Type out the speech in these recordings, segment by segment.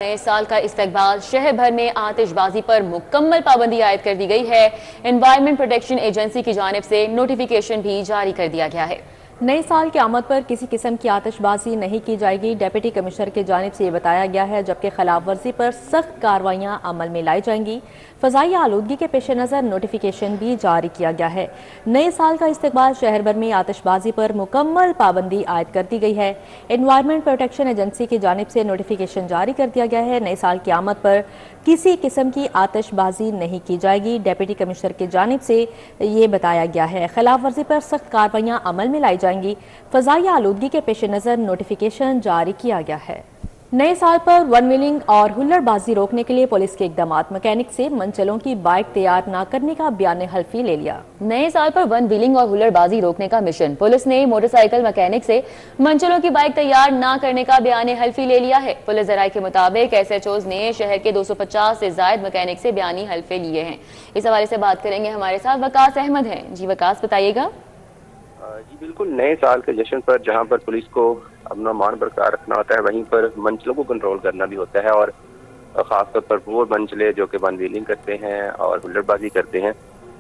नए साल का इस्तकबाल शहर भर में आतिशबाजी पर मुकम्मल पाबंदी आयद कर दी गई है। एनवायरमेंट प्रोटेक्शन एजेंसी की जानिब से नोटिफिकेशन भी जारी कर दिया गया है। नए साल की आमद पर किसी किस्म की आतिशबाजी नहीं की जाएगी। डिप्टी कमिश्नर की जानिब से ये बताया गया है, जबकि खिलाफ वर्जी पर सख्त कार्रवाइयाँ अमल में लाई जाएंगी। फ़ज़ाई आलूदगी के पेश नज़र नोटिफिकेशन भी जारी किया गया है। नए साल का इस्तकबाल शहर भर में आतिशबाजी पर मुकम्मल पाबंदी आयद कर दी गई है। एनवायरमेंट प्रोटेक्शन एजेंसी की जानिब से नोटिफिकेशन जारी कर दिया गया है। नए साल की आमद पर किसी किस्म की आतिशबाजी नहीं की जाएगी। डिप्टी कमिश्नर की जानिब से ये बताया गया है। खिलाफ वर्जी पर सख्त कार्रवाइयाँ अमल में लाई जाएंगी। फ़ज़ाई आलूदगी के पेश नज़र नोटिफिकेशन जारी किया गया है। नए साल पर वन व्हीलिंग और हुल्लड़बाजी रोकने के लिए पुलिस के इकदाम। मैकेनिक से मंचलों की बाइक तैयार न करने का बयान हल्फी ले लिया। नए साल पर वन व्हीलिंग और हुल्लड़बाजी रोकने का मिशन। पुलिस ने मोटरसाइकिल मैकेनिक से मंचलों की बाइक तैयार न करने का बयान हल्फी ले लिया है। पुलिस जराये के मुताबिक SHOs ने शहर के 250 से जायद मैकेनिक से बयानी हल्फे लिए हैं। इस हवाले से बात करेंगे, हमारे साथ वकास अहमद हैं। जी वकास, बताइएगा। जी बिल्कुल, नए साल के जश्न पर जहां पर पुलिस को अपना मान बरकरार रखना होता है, वहीं पर मंचलों को कंट्रोल करना भी होता है। और खासतौर पर वो मंचले जो कि वन व्हीलिंग करते हैं और हुल्लड़बाजी करते हैं,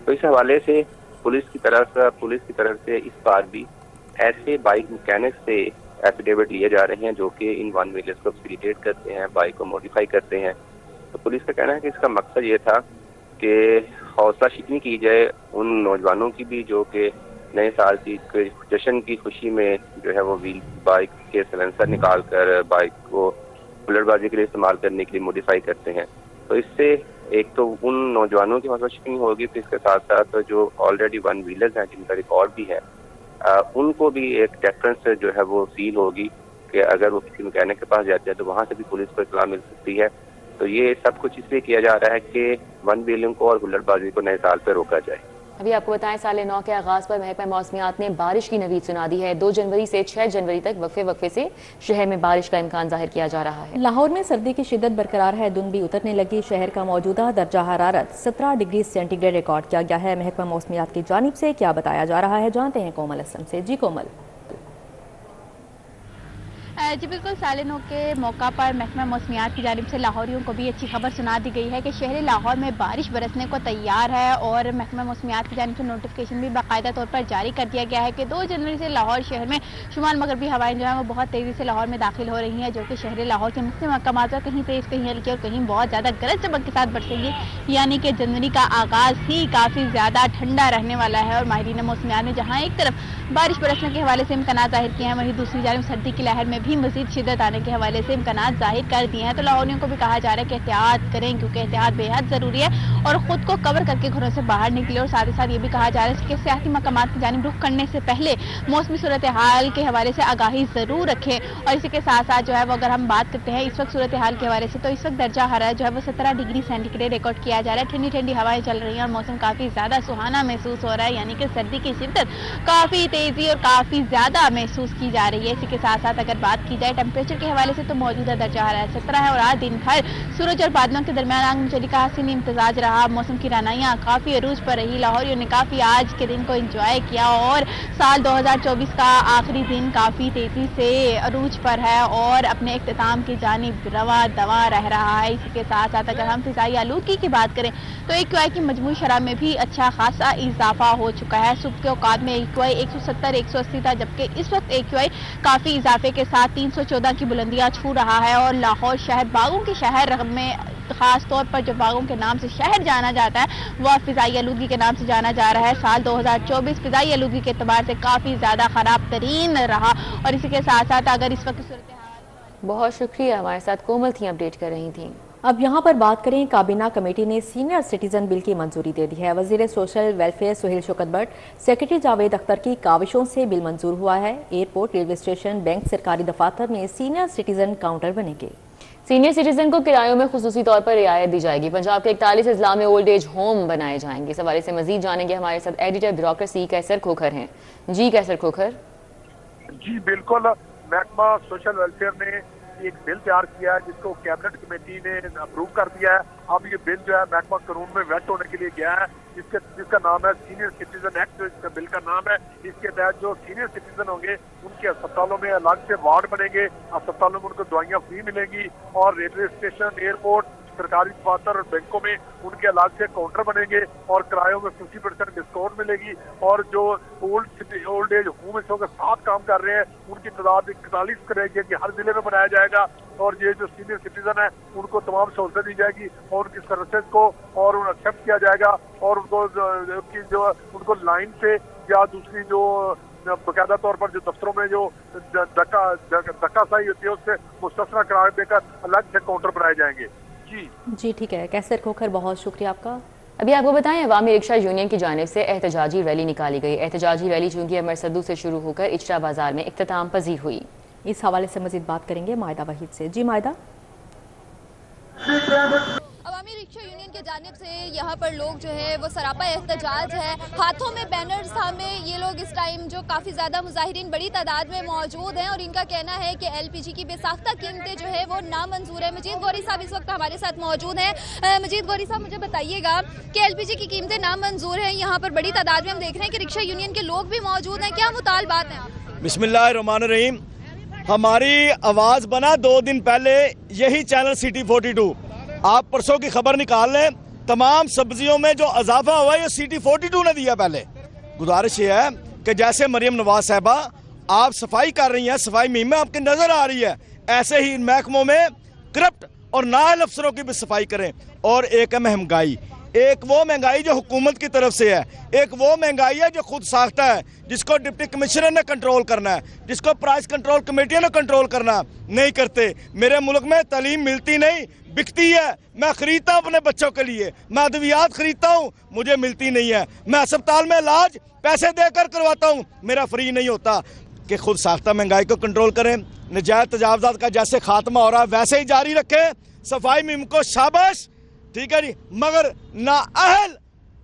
तो इस हवाले से पुलिस की तरफ से इस बार भी ऐसे बाइक मैकेनिक से एफिडेविट लिए जा रहे हैं जो कि इन वन व्हीलर्स को फैसिलिटेट करते हैं, बाइक को मॉडिफाई करते हैं। तो पुलिस का कहना है कि इसका मकसद ये था कि हौसला शिकनी की जाए उन नौजवानों की भी जो कि नए साल की जश्न की खुशी में जो है वो व्हील बाइक के सिलेंसर निकाल कर बाइक को हुल्लड़बाजी के लिए इस्तेमाल करने के लिए मॉडिफाई करते हैं। तो इससे एक तो उन नौजवानों की हौसला शिकनी होगी, फिर इसके साथ साथ जो ऑलरेडी वन व्हीलर्स हैं जिनका रिकॉर्ड भी है, उनको भी एक डेफरेंस जो है वो फील होगी कि अगर वो किसी मैकेनिक के पास जाते हैं तो वहाँ से भी पुलिस को इत्तला मिल सकती है। तो ये सब कुछ इसलिए किया जा रहा है कि वन व्हीलिंग को और हुल्लड़बाजी को नए साल पर रोका जाए। अभी आपको बताएं, साल नौ के आगाज पर महकमा मौसमियात ने बारिश की नवीद सुना दी है। 2 जनवरी से 6 जनवरी तक वक्फे से शहर में बारिश का इम्कान जाहिर किया जा रहा है। लाहौर में सर्दी की शिद्दत बरकरार है, धुंध भी उतरने लगी। शहर का मौजूदा दर्जा हरारत 17 डिग्री सेंटीग्रेड रिकॉर्ड किया गया है। महकमा मौसमियात की जानिब से क्या बताया जा रहा है, जानते हैं कोमल हसन से। जी कोमल। जी बिल्कुल, साल नौ के मौका पर महकमा मौसमियात की जानिब से लाहौरियों को भी अच्छी खबर सुना दी गई है कि शहर लाहौर में बारिश बरसने को तैयार है। और महकमा मौसमियात की जानिब से नोटिफिकेशन भी बाकायदा तौर पर जारी कर दिया गया है कि 2 जनवरी से लाहौर शहर में शुमाल मगरबी हवाएं जो है वो बहुत तेज़ी से लाहौर में दाखिल हो रही हैं, जो कि शहर लाहौर के मुख्य मकामात पर कहीं तेज़, कहीं हल्की और कहीं बहुत ज़्यादा गरज चमक के साथ बरसेंगी। यानी कि जनवरी का आगाज़ ही काफ़ी ज़्यादा ठंडा रहने वाला है। और माहिरीन मौसमियात ने जहाँ एक तरफ बारिश बरसने के हवाले से इम्कान जाहिर किए हैं, वहीं दूसरी जानिब सर्दी की लहर में भी मजीद शिद्दत आने के हवाले से इम्कान जाहिर कर दिए हैं। तो लाहौरियों को भी कहा जा रहा है कि एहतियात करें, क्योंकि एहतियात बेहद ज़रूरी है और ख़ुद को कवर करके घरों से बाहर निकले। और साथ ही साथ ये भी कहा जा रहा है कि सियासी मकामात की जानिब रुख करने से पहले मौसमी सूरत हाल के हवाले से आगाही ज़रूर रखें। और इसी के साथ साथ जो है वो अगर हम बात करते हैं इस वक्त सूरत हाल के हवाले से, तो इस वक्त दर्जा हरारत जो है वो 17 डिग्री सेंटीग्रेड रिकॉर्ड किया जा रहा है। ठंडी ठंडी हवाएं चल रही हैं और मौसम काफ़ी ज़्यादा सुहाना महसूस हो रहा है, यानी कि सर्दी की शिद्दत काफ़ी तेज़ी और काफ़ी ज़्यादा महसूस की जा रही है। इसी के साथ साथ अगर बात की जाए टेम्परेचर के हवाले से, तो मौजूदा दर्जा हरारत 17 है और आज दिन भर सूरज और बादलों के दरमियान आग मुचली का हसीन इम्तजाज रहा। मौसम की रानाइयाँ काफ़ी अरूज पर रही। लाहौरियों ने काफ़ी आज के दिन को एंजॉय किया और साल 2024 का आखिरी दिन काफ़ी तेज़ी से अरूज पर है और अपने इख्तिताम की जानिब रवा दवा रह रहा है। इसी के साथ साथ अगर हम फ़िज़ाई आलूदगी की बात करें तो AQI की मजमूई शरह में भी अच्छा खासा इजाफा हो चुका है। सुबह के औकात में AQI 170-180 था, जबकि इस वक्त AQI काफ़ी इजाफे के साथ 314 की बुलंदियाँ छू रहा है। और लाहौर शहर बागों के शहर में खास तौर पर जो बागों के नाम से शहर जाना जाता है वह फ़िज़ाई आलूदगी के नाम से जाना जा रहा है। साल 2024 फ़िज़ाई आलूदगी के एतबार से काफ़ी ज़्यादा ख़राब तरीन रहा। और इसी के साथ साथ अगर इस वक्त सूरत हाल। बहुत शुक्रिया, हमारे साथ कोमल थी, अपडेट कर रही थी। अब यहाँ पर बात करें, काबीना कमेटी ने सीनियर सिटीजन बिल की मंजूरी दे दी है। वजीर social welfare Suhail Shaukat Bhat, secretary Javed Akhtar की काविशों से बिल मंजूर हुआ है। एयरपोर्ट, रेलवे स्टेशन, बैंक, सरकारी दफातर में सीनियर सिटीजन काउंटर बनेंगे। सीनियर सिटीजन को किरायों में खुसूसी तौर पर रियायत दी जाएगी। पंजाब के 41 अजला में ओल्ड एज होम बनाए जाएंगे। इस हवाले से मजीद जानेंगे, हमारे साथ एडिटर ब्यूरोक्रेसी कैसर खोखर हैं। जी कैसर खोखर। जी बिल्कुल, महकमा सोशल वेलफेयर ने एक बिल तैयार किया है जिसको कैबिनेट कमेटी ने अप्रूव कर दिया है। अब ये बिल जो है महकमा कानून में वेट होने के लिए गया है, जिसका नाम है सीनियर सिटीजन एक्ट, इसका बिल का नाम है। इसके तहत जो सीनियर सिटीजन होंगे उनके अस्पतालों में अलग से वार्ड बनेंगे, अस्पतालों में उनको दवाइयाँ फ्री मिलेंगी और रेलवे स्टेशन, एयरपोर्ट, सरकारी दफ्तर और बैंकों में उनके अलग से काउंटर बनेंगे और किरायों में 50% डिस्काउंट मिलेगी। और जो ओल्ड एज होम के साथ काम कर रहे हैं उनकी तादाद 41 करेगी कि हर जिले में बनाया जाएगा और ये जो सीनियर सिटीजन है उनको तमाम सहूलतें दी जाएगी और उनकी सर्विसेज को और उन्हें एक्सेप्ट किया जाएगा और उनको लाइन से या दूसरी जो बाकायदा तौर पर जो दफ्तरों में जो धक्काशाही होती है उससे मुस्तस्ना करार देकर अलग से काउंटर बनाए जाएंगे। जी ठीक है, कैसर खोखर, बहुत शुक्रिया आपका। अभी आपको बताएं, अवामी रिक्शा यूनियन की जानिब से एहतजाजी रैली निकाली गई। एहतजाजी रैली चूंकि अमर सद्दू से शुरू होकर इचरा बाजार में इख्तिताम पजीर हुई। इस हवाले से मजीद बात करेंगे मायदा वहीद से। जी मायदा। अवामी रिक्शा यूनियन के जानिब से यहाँ पर लोग जो है वो सरापा एहतजाज है, हाथों में बैनर्स थामे ये लोग इस टाइम जो काफ़ी ज़्यादा मुजाहिरीन बड़ी तादाद में मौजूद हैं और इनका कहना है कि LPG की बेसाख्ता कीमतें जो है वो नामंजूर है। मजीद गौरी साहब इस वक्त हमारे साथ मौजूद हैं। मजीद गौरी साहब, मुझे बताइएगा कि LPG की कीमतें नामंजूर हैं, यहाँ पर बड़ी तादाद में हम देख रहे हैं कि रिक्शा यूनियन के लोग भी मौजूद हैं, क्या मुतालबात हैं आपसे? बिस्मिल्लाहिर्रहमानिर्रहीम। हमारी आवाज़ बना 2 दिन पहले यही चैनल सिटी 42, आप परसों की खबर निकाल लें, तमाम सब्जियों में जो इजाफा हुआ है ये सिटी 42 ने दिया। पहले गुजारिश ये है कि जैसे मरियम नवाज साहबा आप सफाई कर रही हैं, सफाई मुहिम में आपकी नजर आ रही है, ऐसे ही महकमों में करप्ट और नाअहल अफसरों की भी सफाई करें। और एक है महंगाई, एक वो महंगाई जो हुकूमत की तरफ से है, एक वो महंगाई है जो खुद साख्ता है, जिसको डिप्टी कमिश्नर ने कंट्रोल करना है, जिसको प्राइस कंट्रोल कमेटियों ने कंट्रोल करना है, नहीं करते। मेरे मुल्क में तालीम मिलती नहीं, बिकती है। मैं खरीदता हूँ अपने बच्चों के लिए, मैं अद्वियात खरीदता हूँ, मुझे मिलती नहीं है। मैं अस्पताल में इलाज पैसे देकर करवाता हूँ, मेरा फ्री नहीं होता। कि खुद साख्ता महंगाई को कंट्रोल करें, नजायज तजावजात का जैसे खात्मा हो रहा है वैसे ही जारी रखें, सफाई मुहिम को शाबाश, ठीक है जी, मगर नाअहल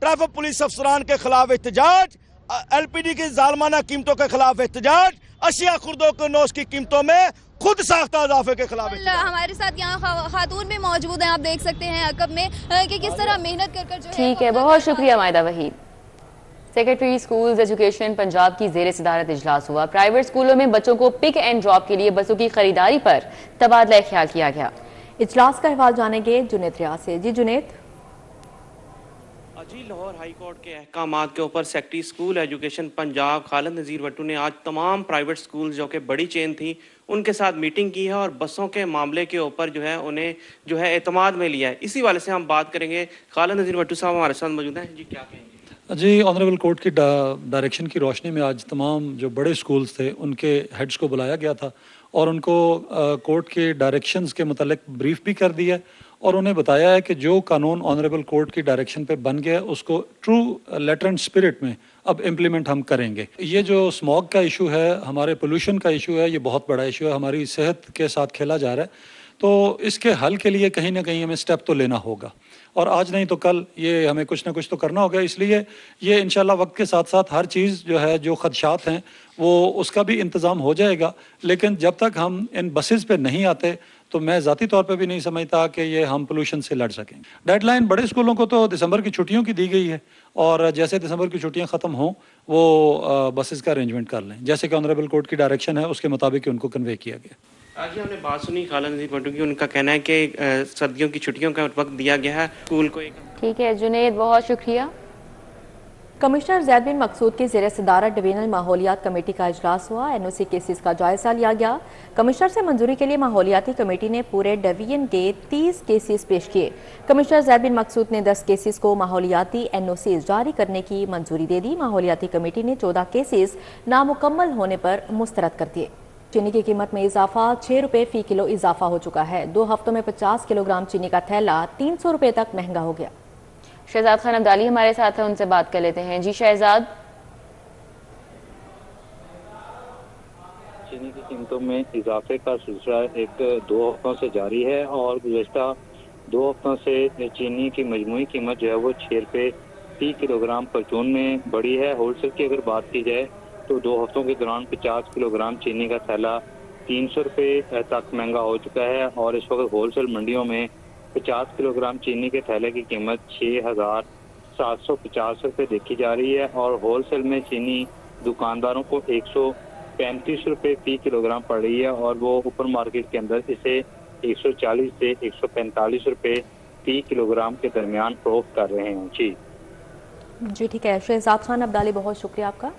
ट्रैफिक पुलिस अफसरान के खिलाफ एहतजाज, LPG की जालमाना कीमतों के खिलाफ एहतजाज, अशिया खुर्दों के नोश की कीमतों में खुद साख्ता इजाफे के खिलाफ। हमारे साथ यहाँ खातून भी मौजूद हैं, आप देख सकते हैं अकब में कि किस तरह मेहनत कर जो ठीक है, बहुत शुक्रिया Maida Waheed. Secretary schools education Punjab की जेर सदारत इजलास हुआ। प्राइवेट स्कूलों में बच्चों को पिक एंड ड्रॉप के लिए बसों की खरीदारी पर तबादला ख्याल किया गया। इजलास का अहवाल जानेंगे जुनेद रियाज से। जी जुनेद। जी, लाहौर हाई कोर्ट के अहकामात के ऊपर secretary school education Punjab Khalid Nazir Bhattu ने आज तमाम प्राइवेट स्कूल जो कि बड़ी चेन थी उनके साथ मीटिंग की है और बसों के मामले के ऊपर जो है उन्हें जो है एतमाद में लिया है। इसी वाले से हम बात करेंगे। खालिद नज़ीर भट्टू साहब हमारे साथ मौजूद हैं। जी, क्या कहेंगे? जी, ऑनरेबल कोर्ट की डायरेक्शन की रोशनी में आज तमाम जो बड़े स्कूल्स थे उनके हेड्स को बुलाया गया था और उनको कोर्ट के डायरेक्शंस के मुतालिक ब्रीफ भी कर दिया और उन्हें बताया है कि जो कानून ऑनरेबल कोर्ट की डायरेक्शन पे बन गया उसको ट्रू लेटर एंड स्पिरिट में अब इम्प्लीमेंट हम करेंगे। ये जो स्मॉग का इशू है, हमारे पोल्यूशन का इशू है, ये बहुत बड़ा इशू है, हमारी सेहत के साथ खेला जा रहा है, तो इसके हल के लिए कहीं ना कहीं हमें स्टेप तो लेना होगा और आज नहीं तो कल ये हमें कुछ ना कुछ तो करना होगा। इसलिए ये इंशाल्लाह वक्त के साथ साथ हर चीज़ जो है, जो खदशात हैं वो उसका भी इंतज़ाम हो जाएगा। लेकिन जब तक हम इन बसेस पे नहीं आते तो मैं ज़ाती तौर पे भी नहीं समझता कि ये हम पोल्यूशन से लड़ सकेंगे। डेडलाइन बड़े स्कूलों को तो दिसंबर की छुट्टियों की दी गई है और जैसे दिसंबर की छुट्टियां ख़त्म हों वो बसेस का अरेंजमेंट कर लें, जैसे कि ऑनरेबल कोर्ट की डायरेक्शन है उसके मुताबिक उनको कन्वे किया गया। आज हमने बात सुनी खालिद नज़ीर भट्टू की, उनका कहना है कि सर्दियों की छुट्टियों का वक्त दिया गया है स्कूल को। ठीक है जुनेद, बहुत शुक्रिया। कमिश्नर जैद बिन मकसूद की ज़ेर सदारत डिवीजनल माहौलियात कमेटी का इजलास हुआ। NOC केसेस का जायजा लिया गया। कमिश्नर से मंजूरी के लिए माहौलियाती कमेटी ने पूरे डिवीजन के 30 केसेस पेश किए। कमिश्नर जैद बिन मकसूद ने 10 केसेस को माहौलियाती NOC जारी करने की मंजूरी दे दी। माहौलियाती कमेटी ने 14 केसेस नामुकम्मल होने पर मुस्तरद कर दिए। चीनी की कीमत में इजाफा, 6 रुपये फी किलो इजाफा हो चुका है। 2 हफ्तों में 50 किलोग्राम चीनी का थैला 300 रुपये तक महंगा हो गया। शहजाद खान अब्दाली हमारे साथ है, उनसे बात कर लेते हैं। जी शहजाद। चीनी की कीमतों में इजाफे का सिलसिला 1-2 हफ्तों से जारी है और गुज़श्ता 2 हफ्तों से चीनी की मजमूई कीमत जो है वो 6 रुपये फी किलोग्राम परचून में बढ़ी है। होलसेल की अगर बात की जाए तो 2 हफ्तों के दौरान 50 किलोग्राम चीनी का थैला 300 रुपये तक महंगा हो चुका है और इस वक्त होलसेल मंडियों में 50 किलोग्राम चीनी के थैले की कीमत 6,750 रुपये देखी जा रही है और होलसेल में चीनी दुकानदारों को 135 रुपये फी किलोग्राम पड़ रही है और वो सुपर मार्केट के अंदर इसे 140 से 145 रुपये फी किलोग्राम के दरमियान फरोख्त कर रहे हैं। जी ठीक है, शहजाद खान अब्दाली, बहुत शुक्रिया आपका।